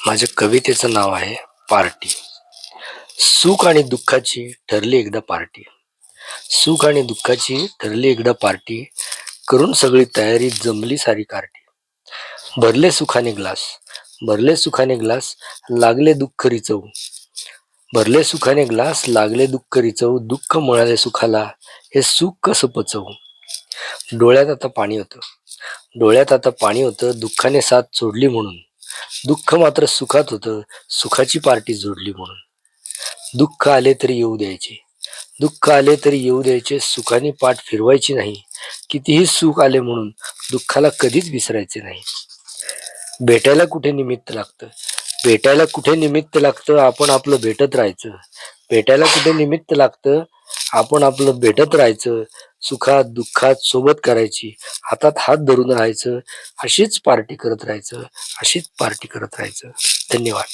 माझ्या कवितेचं नाव आहे पार्टी. सुख आणि दुःखाची ठरली एकदा पार्टी. सुख आणि दुःखाची ठरली एकदा पार्टी. करून सगळी तयारी जमली सारी कार्टी. भरले सुखाने ग्लास, भरले सुखाने ग्लास, लागले दुःख रिचवू. भरले सुखाने ग्लास, लागले दुःख रिचवू. दुःख मिळाले सुखाला, हे सुख कसं पचवू. डोळ्यात आता पाणी होतं, डोळ्यात आता पाणी होतं. दुःखाने साथ सोडली म्हणून. दुःख मात्र सुखात होतं, सुखाची पार्टी जोडली म्हणून. दुःख आले तरी येऊ द्यायचे, दुःख आले तरी येऊ द्यायचे. सुखाने पाठ फिरवायची नाही. कितीही सुख आले म्हणून दुःखाला कधीच विसरायचे नाही. भेटायला कुठे निमित्त लागतं, भेटायला कुठे निमित्त लागतं. आपण आपलं भेटत राहायचं. भेटायला कुठे निमित्त लागतं, आपण आपलं भेटत राहायचं. सुखात दुःखात सोबत करायची, हातात हात धरून राहायचं. अशीच पार्टी करत राहायचं, अशीच पार्टी करत राहायचं. धन्यवाद.